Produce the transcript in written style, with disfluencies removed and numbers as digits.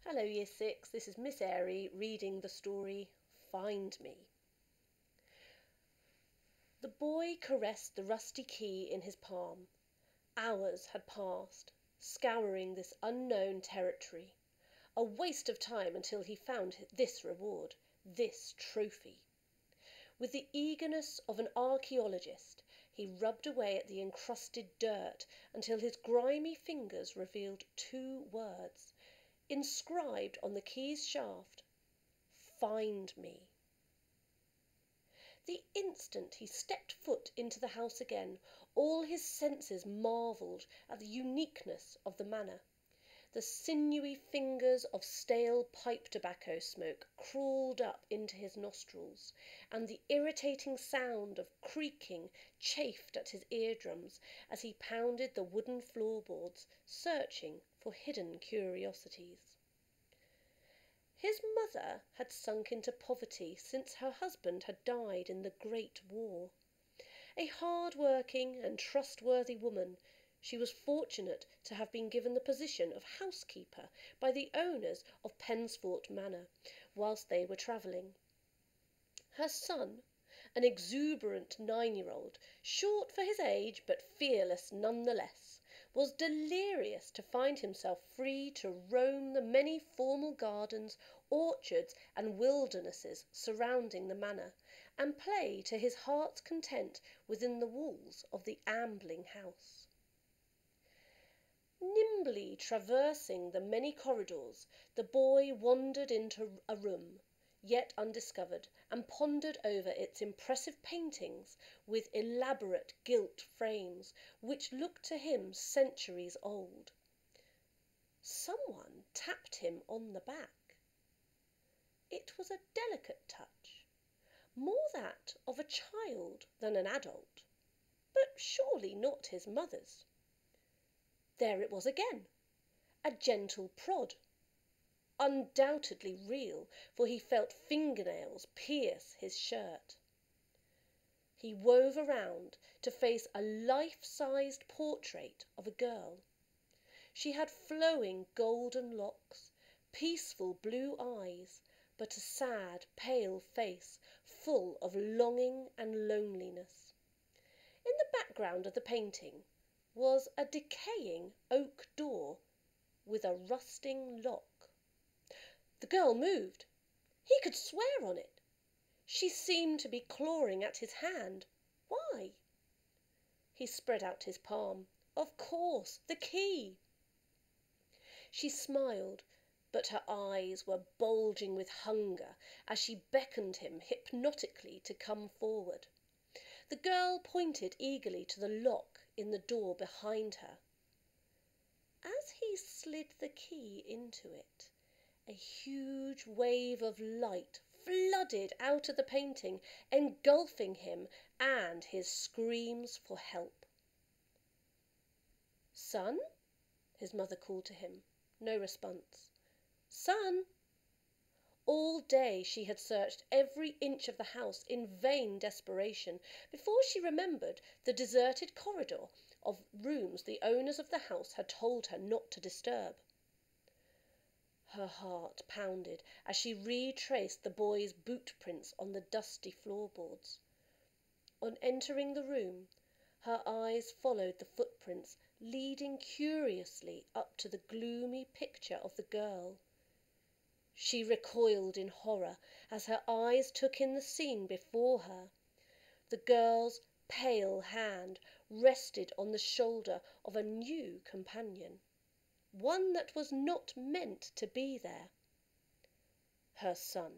Hello Year 6, this is Miss Airey reading the story Find Me. The boy caressed the rusty key in his palm. Hours had passed, scouring this unknown territory. A waste of time until he found this reward, this trophy. With the eagerness of an archaeologist, he rubbed away at the encrusted dirt until his grimy fingers revealed 2 words, inscribed on the key's shaft: Find me. The instant he stepped foot into the house again, all his senses marvelled at the uniqueness of the manor. The sinewy fingers of stale pipe tobacco smoke crawled up into his nostrils, and the irritating sound of creaking chafed at his eardrums as he pounded the wooden floorboards, searching for hidden curiosities. His mother had sunk into poverty since her husband had died in the Great War. A hard-working and trustworthy woman, she was fortunate to have been given the position of housekeeper by the owners of Pensfort Manor whilst they were travelling. Her son, an exuberant 9-year-old, short for his age but fearless nonetheless, was delirious to find himself free to roam the many formal gardens, orchards, and wildernesses surrounding the manor, and play to his heart's content within the walls of the ambling house. Nimbly traversing the many corridors, the boy wandered into a room, yet undiscovered, and pondered over its impressive paintings with elaborate gilt frames, which looked to him centuries old. Someone tapped him on the back. It was a delicate touch, more that of a child than an adult, but surely not his mother's. There it was again, a gentle prod. Undoubtedly real, for he felt fingernails pierce his shirt. He wove around to face a life-sized portrait of a girl. She had flowing golden locks, peaceful blue eyes, but a sad, pale face full of longing and loneliness. In the background of the painting was a decaying oak door with a rusting lock. The girl moved. He could swear on it. She seemed to be clawing at his hand. Why? He spread out his palm. Of course, the key. She smiled, but her eyes were bulging with hunger as she beckoned him hypnotically to come forward. The girl pointed eagerly to the lock in the door behind her. As he slid the key into it, a huge wave of light flooded out of the painting, engulfing him and his screams for help. "Son?" his mother called to him. No response. "Son!" All day she had searched every inch of the house in vain desperation before she remembered the deserted corridor of rooms the owners of the house had told her not to disturb. Her heart pounded as she retraced the boy's boot prints on the dusty floorboards. On entering the room, her eyes followed the footprints leading curiously up to the gloomy picture of the girl. She recoiled in horror as her eyes took in the scene before her. The girl's pale hand rested on the shoulder of a new companion, one that was not meant to be there. Her son.